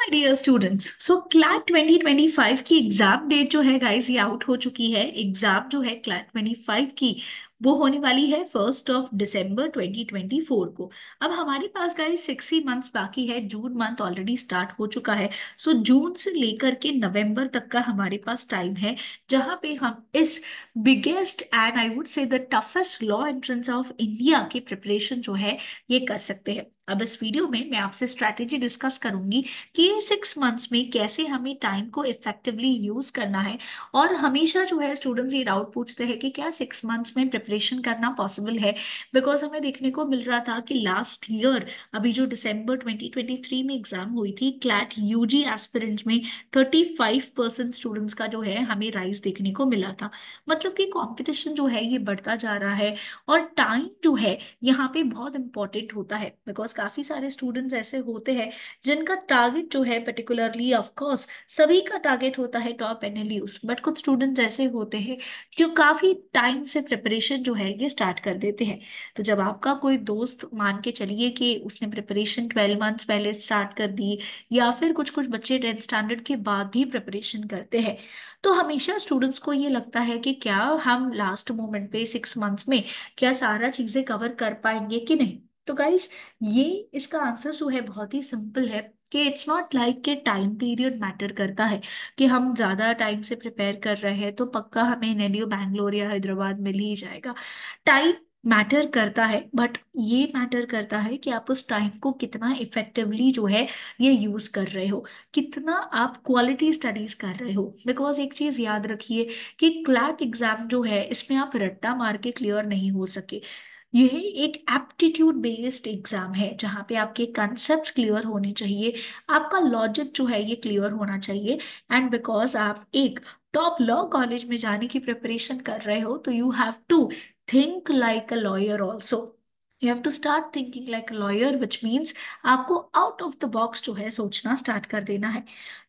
Dear students, सो CLAT 2025 की exam date जो है गाइस ये आउट हो चुकी है। एग्जाम जो है क्लैट 25 की वो होने वाली है 1 दिसंबर 2024 को। अब हमारे पास गाइस 6 ही मंथ्स बाकी है। जून मंथ ऑलरेडी स्टार्ट हो चुका है। सो जून से लेकर के नवंबर तक का हमारे पास टाइम है, जहां पे हम इस biggest and I would say the toughest law entrance of India की प्रिपरेशन जो है ये कर सकते हैं। अब इस वीडियो में मैं आपसे स्ट्रैटेजी डिस्कस करूंगी कि ये 6 मंथ्स में कैसे हमें टाइम को इफेक्टिवली यूज करना है। और हमेशा जो है स्टूडेंट्स ये डाउट पूछते हैं कि क्या 6 मंथ्स में प्रिपरेशन करना पॉसिबल है। बिकॉज हमें देखने को मिल रहा था कि लास्ट ईयर अभी जो दिसंबर 2023 में एग्जाम हुई थी क्लैट यूजी एस्पिरेंट्स में 35% स्टूडेंट्स का जो है हमें राइज देखने को मिला था। मतलब कि कंपटीशन जो है ये बढ़ता जा रहा है। और टाइम जो है यहाँ पे बहुत इंपॉर्टेंट होता है, बिकॉज काफी सारे स्टूडेंट्स ऐसे होते हैं जिनका टारगेट जो है पर्टिकुलरली ऑफ कोर्स सभी का टारगेट होता है टॉप एनएलयूज, बट कुछ स्टूडेंट्स ऐसे होते हैं जो काफी टाइम से प्रिपरेशन जो है ये स्टार्ट कर देते हैं। तो जब आपका कोई दोस्त मान के चलिए कि उसने प्रिपरेशन 12 मंथ्स पहले स्टार्ट कर दी, या फिर कुछ कुछ बच्चे 10th स्टैंडर्ड के बाद भी प्रिपरेशन करते हैं, तो हमेशा स्टूडेंट्स को ये लगता है कि क्या हम लास्ट मोमेंट पे 6 मंथ्स में क्या सारा चीजें कवर कर पाएंगे कि नहीं। तो गाइस ये इसका आंसर जो है बहुत ही सिंपल है कि इट्स नॉट लाइक कि टाइम पीरियड मैटर करता है, कि हम ज्यादा टाइम से प्रिपेयर कर रहे हैं तो पक्का हमें नेडियो बैंगलोर या हैदराबाद मिल ही जाएगा। टाइम मैटर करता है, बट ये मैटर करता है कि आप उस टाइम को कितना इफेक्टिवली जो है ये यूज कर रहे हो, कितना आप क्वालिटी स्टडीज कर रहे हो। बिकॉज एक चीज याद रखिए कि क्लैट एग्जाम जो है इसमें आप रट्टा मार के क्लियर नहीं हो सके। यह एक एप्टीट्यूड बेस्ड एग्जाम है जहाँ पे आपके कंसेप्ट क्लियर होने चाहिए, आपका लॉजिक जो है ये क्लियर होना चाहिए। एंड बिकॉज आप एक टॉप लॉ कॉलेज में जाने की प्रिपरेशन कर रहे हो तो you have to think like a lawyer also. You have to start thinking like a lawyer which means आपको आउट ऑफ द बॉक्स जो है सोचना स्टार्ट कर देना है।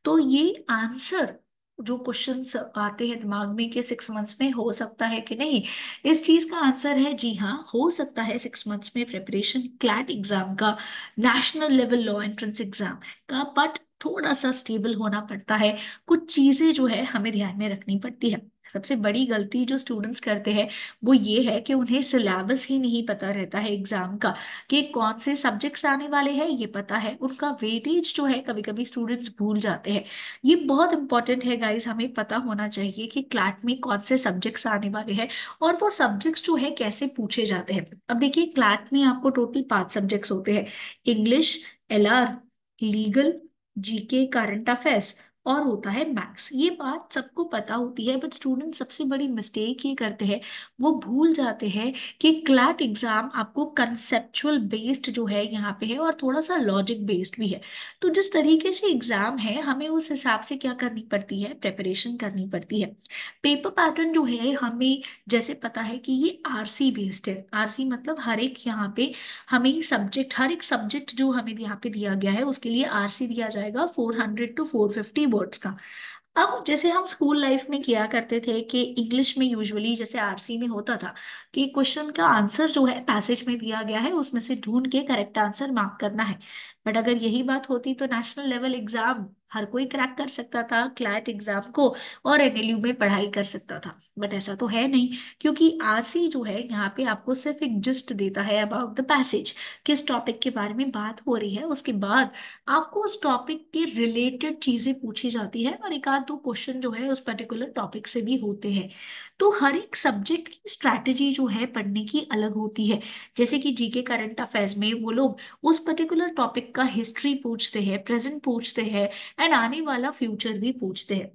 तो ये आंसर जो क्वेश्चंस आते हैं दिमाग में कि 6 मंथ्स में हो सकता है कि नहीं, इस चीज का आंसर है जी हाँ, हो सकता है 6 मंथ्स में प्रिपरेशन क्लैट एग्जाम का, national level law entrance exam का। बट थोड़ा सा स्टेबल होना पड़ता है, कुछ चीजें जो है हमें ध्यान में रखनी पड़ती है। सबसे बड़ी गलती जो स्टूडेंट्स करते हैं वो ये है कि उन्हें सिलेबस ही नहीं पता रहता है एग्जाम का, कि कौन से सब्जेक्ट्स आने वाले हैं ये पता है, उनका वेटेज जो है कभी कभी स्टूडेंट्स भूल जाते हैं। ये बहुत इंपॉर्टेंट है गाइस, हमें पता होना चाहिए कि क्लैट में कौन से सब्जेक्ट्स आने वाले हैं और वो सब्जेक्ट्स जो है कैसे पूछे जाते हैं। अब देखिए क्लैट में आपको टोटल 5 सब्जेक्ट्स होते हैं: English, LR, legal, GK, current affairs, और होता है मैथ्स। ये बात सबको पता होती है, बट स्टूडेंट सबसे बड़ी मिस्टेक ये करते हैं, वो भूल जाते हैं कि क्लैट एग्जाम आपको कंसेप्चुअल बेस्ड जो है यहाँ पे है और थोड़ा सा लॉजिक बेस्ड भी है। तो जिस तरीके से एग्जाम है हमें उस हिसाब से क्या करनी पड़ती है, प्रिपरेशन करनी पड़ती है। पेपर पैटर्न जो है हमें जैसे पता है कि ये आरसी बेस्ड है। आरसी मतलब हर एक यहाँ पे हमें सब्जेक्ट, हर एक सब्जेक्ट जो हमें यहाँ पे दिया गया है उसके लिए आरसी दिया जाएगा 400 to 450 वर्ड्स का। अब जैसे हम स्कूल लाइफ में किया करते थे कि इंग्लिश में यूजुअली जैसे आरसी में होता था कि क्वेश्चन का आंसर जो है पैसेज में दिया गया है उसमें से ढूंढ के करेक्ट आंसर मार्क करना है। बट अगर यही बात होती तो नेशनल लेवल एग्जाम हर कोई क्रैक कर सकता था क्लैट एग्जाम को, और एनएलयू में पढ़ाई कर सकता था। बट ऐसा तो है नहीं, क्योंकि आरसी जो है यहाँ पे आपको सिर्फ एक जिस्ट देता है अबाउट द पैसेज, किस टॉपिक के बारे में बात हो रही है। उसके बाद आपको उस टॉपिक के रिलेटेड चीजें पूछी जाती है और एक आध दो क्वेश्चन जो है उस पर्टिकुलर टॉपिक से भी होते हैं। तो हर एक सब्जेक्ट की स्ट्रैटेजी जो है पढ़ने की अलग होती है। जैसे कि जीके करंट अफेयर्स में वो लोग उस पर्टिकुलर टॉपिक का हिस्ट्री पूछते हैं, प्रेजेंट पूछते हैं, एंड आने वाला फ्यूचर भी पूछते हैं।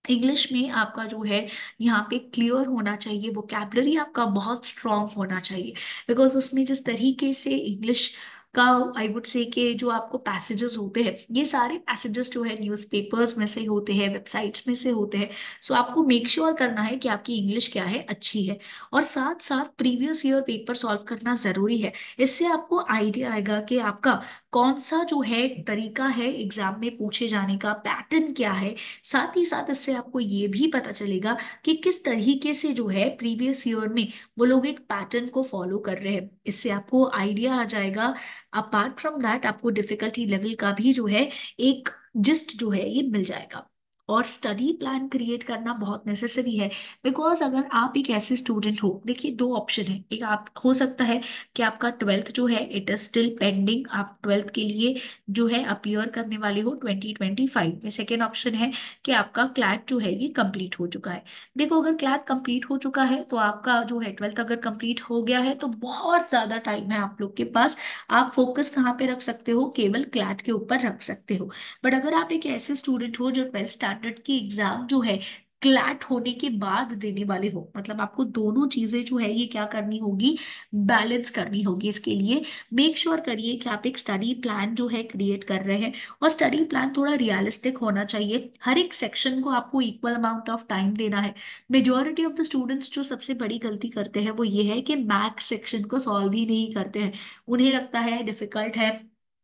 इंग्लिश में आपका जो है यहाँ पे क्लियर होना चाहिए, वोकैबलरी आपका बहुत स्ट्रांग होना चाहिए। बिकॉज उसमें जिस तरीके से इंग्लिश का आई वुड से कि जो आपको पैसेजेस होते हैं, ये सारे पैसेजेस जो है न्यूज़पेपर्स में से होते हैं, वेबसाइट्स में से होते हैं। सो आपको मेक श्योर करना है कि आपकी इंग्लिश क्या है, अच्छी है। और साथ साथ प्रीवियस ईयर पेपर सॉल्व करना जरूरी है। इससे आपको आइडिया आएगा कि आपका कौन सा जो है तरीका है एग्जाम में पूछे जाने का, पैटर्न क्या है। साथ ही साथ इससे आपको ये भी पता चलेगा कि किस तरीके से जो है प्रीवियस ईयर में वो लोग एक पैटर्न को फॉलो कर रहे हैं। इससे आपको आइडिया आ जाएगा। अपार्ट फ्रॉम दैट आपको डिफिकल्टी लेवल का भी जो है एक जिस्ट जो है ये मिल जाएगा। और स्टडी प्लान क्रिएट करना बहुत नेसेसरी है, बिकॉज अगर आप एक ऐसे स्टूडेंट हो, देखिए दो ऑप्शन है, एक आप हो सकता है कि आपका ट्वेल्थ जो है इट इज स्टिल पेंडिंग, आप ट्वेल्थ के लिए जो है अपीयर करने वाले हो 2025 में। सेकेंड ऑप्शन है कि आपका क्लैट जो है ये कंप्लीट हो चुका है। देखो अगर क्लैट कंप्लीट हो चुका है तो आपका जो है ट्वेल्थ अगर कंप्लीट हो गया है तो बहुत ज्यादा टाइम है आप लोग के पास। आप फोकस कहाँ पे रख सकते हो, केवल क्लैट के ऊपर रख सकते हो। बट अगर आप एक ऐसे स्टूडेंट हो जो ट्वेल्थ स्टैंडर्ड की एग्जाम जो है क्लैट होने के बाद देने वाले हो, मतलब आपको दोनों चीजें जो है ये क्या करनी होगी, बैलेंस करनी होगी। इसके लिए मेक श्योर करिए कि आप एक स्टडी प्लान जो है क्रिएट कर रहे हैं, और स्टडी प्लान थोड़ा रियलिस्टिक होना चाहिए। हर एक सेक्शन को आपको इक्वल अमाउंट ऑफ टाइम देना है। मेजोरिटी ऑफ द स्टूडेंट्स जो सबसे बड़ी गलती करते हैं वो ये है कि मैथ्स सेक्शन को सॉल्व ही नहीं करते हैं। उन्हें लगता है डिफिकल्ट है,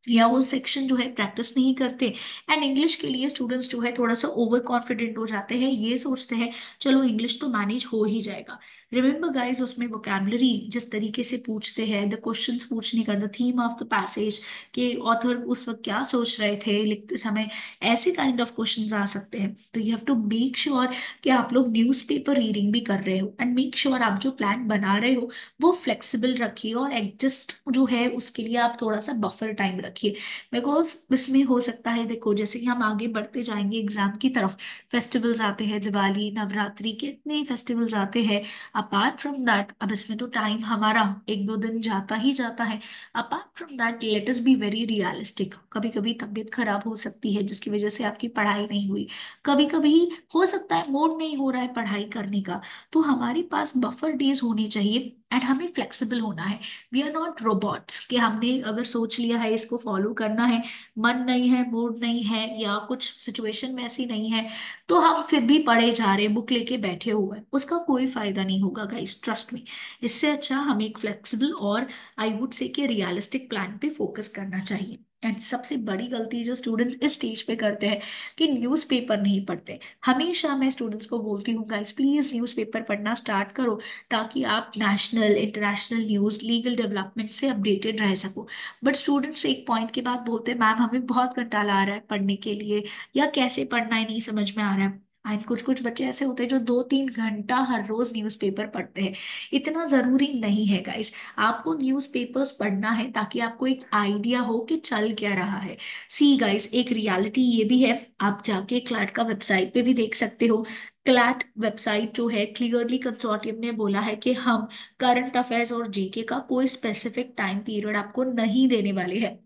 या वो सेक्शन जो है प्रैक्टिस नहीं करते। एंड इंग्लिश के लिए स्टूडेंट्स जो है थोड़ा सा ओवर कॉन्फिडेंट हो जाते हैं, ये सोचते हैं चलो इंग्लिश तो मैनेज हो ही जाएगा। रिमेंबर गाइस, उसमें वोकैबुलरी जिस तरीके से पूछते हैं, द क्वेश्चंस पूछने का, the theme of the passage, के ऑथर उस वक्त क्या सोच रहे थे लिखते समय, ऐसे काइंड ऑफ क्वेश्चंस आ सकते हैं। तो you have to make sure कि आप लोग न्यूज़पेपर रीडिंग भी कर रहे हो, एंड मेक श्योर आप जो प्लान बना रहे हो वो फ्लेक्सिबल रखिए, और एडजस्ट जो है उसके लिए आप थोड़ा सा बफर टाइम रखिए। बिकॉज इसमें हो सकता है, देखो जैसे ही हम आगे बढ़ते जाएंगे एग्जाम की तरफ, फेस्टिवल्स आते हैं, दिवाली, नवरात्रि, कितने फेस्टिवल्स आते हैं। अपार्ट फ्रॉम दैट, अब इसमें तो टाइम हमारा एक दो दिन जाता ही जाता है। Apart from that let us be very realistic, कभी कभी तबीयत खराब हो सकती है जिसकी वजह से आपकी पढ़ाई नहीं हुई, कभी कभी हो सकता है मूड नहीं हो रहा है पढ़ाई करने का। तो हमारे पास बफर डेज होने चाहिए, एंड हमें फ्लेक्सिबल होना है। वी आर नॉट रोबोट्स कि हमने अगर सोच लिया है इसको फॉलो करना है, मन नहीं है, मूड नहीं है, या कुछ सिचुएशन वैसी नहीं है, तो हम फिर भी पढ़े जा रहे हैं, बुक लेके बैठे हुए हैं, उसका कोई फायदा नहीं होगा गाइस, ट्रस्ट मी। इससे अच्छा हमें एक फ्लेक्सिबल और आई वुड से कि रियलिस्टिक प्लान पे फोकस करना चाहिए। एंड सबसे बड़ी गलती जो स्टूडेंट्स इस स्टेज पे करते हैं कि न्यूज़पेपर नहीं पढ़ते। हमेशा मैं स्टूडेंट्स को बोलती हूँ गाइस प्लीज न्यूज़पेपर पढ़ना स्टार्ट करो, ताकि आप national international news, legal development से अपडेटेड रह सको। बट स्टूडेंट्स एक पॉइंट के बाद बोलते हैं मैम हमें बहुत कंटाला आ रहा है पढ़ने के लिए, या कैसे पढ़ना है नहीं समझ में आ रहा है। एंड कुछ कुछ बच्चे ऐसे होते हैं जो 2-3 घंटा हर रोज न्यूज़पेपर पढ़ते हैं। इतना जरूरी नहीं है गाइस। आपको न्यूज़पेपर्स पढ़ना है ताकि आपको एक आइडिया हो कि चल क्या रहा है। सी गाइस, एक रियलिटी ये भी है, आप जाके क्लैट का वेबसाइट पे भी देख सकते हो। क्लैट वेबसाइट जो है क्लियरली कंसोर्टियम ने बोला है कि हम करंट अफेयर्स और जीके का कोई स्पेसिफिक टाइम पीरियड आपको नहीं देने वाले हैं।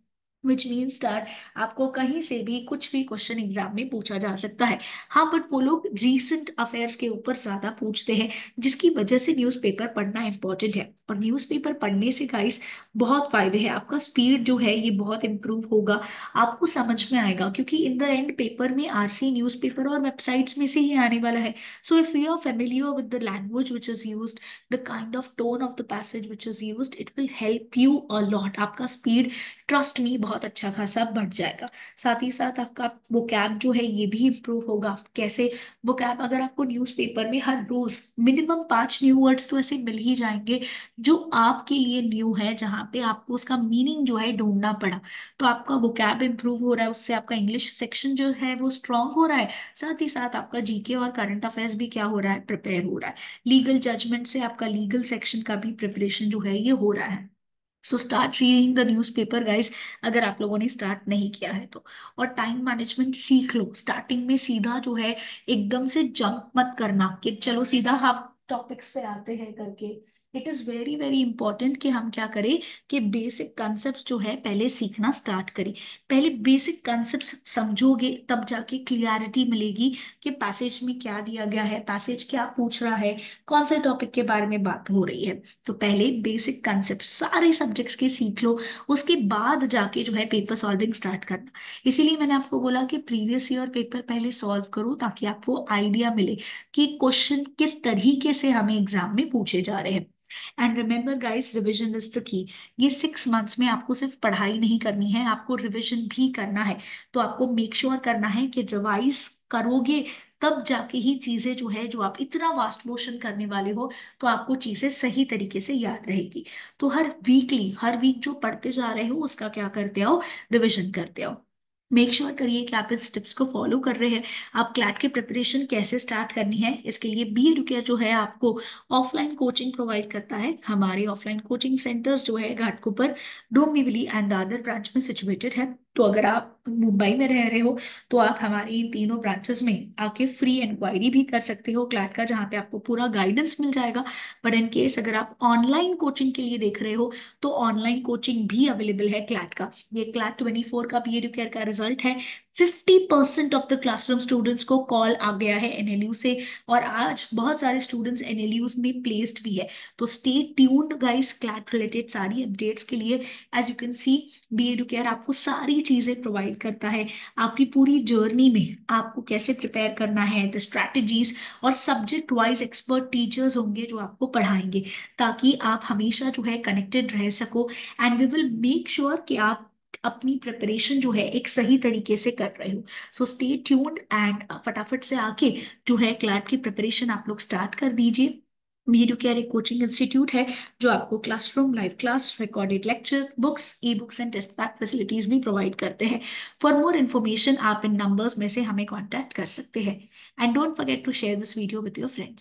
विच मीन्स दैट आपको कहीं से भी कुछ भी क्वेश्चन एग्जाम में पूछा जा सकता है। हाँ बट वो लोग रीसेंट अफेयर्स के ऊपर ज्यादा पूछते हैं, जिसकी वजह से न्यूज़पेपर पढ़ना इंपॉर्टेंट है। और न्यूज़पेपर पढ़ने से गाइस बहुत फायदे हैं, आपका स्पीड जो है ये बहुत इंप्रूव होगा, आपको समझ में आएगा, क्योंकि इन द एंड पेपर में आरसी न्यूज़पेपर और वेबसाइट्स में से ही आने वाला है। So if you are familiar with the language which is used, the kind of tone of the passage which is used, it will help you a lot. आपका speed, trust me, बहुत अच्छा खासा बढ़ जाएगा। साथ ही साथ आपका वोकैब जो है ये भी इम्प्रूव होगा। कैसे वोकैब, अगर आपको न्यूज़पेपर में हर रोज मिनिमम 5 न्यू वर्ड्स तो ऐसे मिल ही जाएंगे जो आपके लिए न्यू है, जहाँ पे आपको उसका मीनिंग जो है ढूंढना पड़ा। तो आपका वोकैब इंप्रूव हो रहा है, उससे आपका इंग्लिश सेक्शन जो है वो स्ट्रांग हो रहा है। साथ ही साथ आपका जीके और करंट अफेयर्स भी क्या हो रहा है, प्रिपेयर हो रहा है। लीगल जजमेंट से आपका लीगल सेक्शन का भी प्रिपरेशन जो है ये हो रहा है। So start reading the newspaper guys, अगर आप लोगों ने स्टार्ट नहीं किया है तो। और टाइम मैनेजमेंट सीख लो, स्टार्टिंग में सीधा जो है एकदम से जंप मत करना कि चलो सीधा हम टॉपिक्स पे आते हैं करके। It is very very important कि हम क्या करें, कि बेसिक कॉन्सेप्ट्स जो है पहले सीखना स्टार्ट करें। पहले बेसिक कॉन्सेप्ट्स समझोगे तब जाके क्लियरिटी मिलेगी कि पैसेज में क्या दिया गया है, पैसेज क्या पूछ रहा है, कौन से टॉपिक के बारे में बात हो रही है। तो पहले बेसिक कंसेप्ट सारे सब्जेक्ट्स के सीख लो, उसके बाद जाके जो है पेपर सॉल्विंग स्टार्ट करना। इसीलिए मैंने आपको बोला कि प्रीवियस ईयर पेपर पहले सॉल्व करो, ताकि आपको आइडिया मिले कि क्वेश्चन किस तरीके से हमें एग्जाम में पूछे जा रहे हैं। And remember guys, revision is the key. ये 6 मंथ्स में आपको सिर्फ पढ़ाई नहीं करनी है, आपको रिविजन भी करना है। तो आपको मेक श्योर करना है कि रिवाइज करोगे, तब जाके ही चीजें जो है, जो आप इतना वास्ट मोशन करने वाले हो, तो आपको चीजें सही तरीके से याद रहेगी। तो हर वीकली, हर वीक जो पढ़ते जा रहे हो उसका क्या करते आओ, रिविजन करते आओ। मेक श्योर करिए कि आप इस टिप्स को फॉलो कर रहे हैं। आप क्लैट की प्रिपरेशन कैसे स्टार्ट करनी है, इसके लिए बी एडुकेयर जो है आपको ऑफलाइन कोचिंग प्रोवाइड करता है। हमारे ऑफलाइन कोचिंग सेंटर्स जो है घाटकोपर, डोंबिवली एंड दादर ब्रांच में सिचुएटेड है। तो अगर आप मुंबई में रह रहे हो तो आप हमारी इन तीनों ब्रांचेस में आके फ्री इंक्वायरी भी कर सकते हो क्लैट का, जहाँ पे आपको पूरा गाइडेंस मिल जाएगा। बट इन केस अगर आप ऑनलाइन कोचिंग के लिए देख रहे हो तो ऑनलाइन कोचिंग भी अवेलेबल है क्लैट का। ये क्लैट 24 का पीए केयर का रिजल्ट है। 50% ऑफ द क्लासरूम स्टूडेंट्स को कॉल आ गया है एनएलयू से, और आज बहुत सारे स्टूडेंट्स एनएलयू में प्लेस्ड भी है। तो stay tuned guys CLAT related सारी अपडेट्स के लिए। As you can see, B Educare आपको सारी चीजें प्रोवाइड करता है। आपकी पूरी जर्नी में आपको कैसे प्रिपेयर करना है, द स्ट्रैटेजीज, और सब्जेक्ट वाइज एक्सपर्ट टीचर्स होंगे जो आपको पढ़ाएंगे, ताकि आप हमेशा जो है कनेक्टेड रह सको। And we will make sure कि आप अपनी प्रिपरेशन जो है एक सही तरीके से कर रहे हो। सो स्टे ट्यून्ड एंड फटाफट से आके जो है क्लैट की प्रिपरेशन आप लोग स्टार्ट कर दीजिए। मीरू केयर एक कोचिंग इंस्टीट्यूट है जो आपको classroom, live class, recorded lecture, books, e books and test pack facilities भी प्रोवाइड करते हैं। फॉर मोर इन्फॉर्मेशन आप इन नंबर्स में से हमें कॉन्टैक्ट कर सकते हैं। And don't forget to share this video with your friends.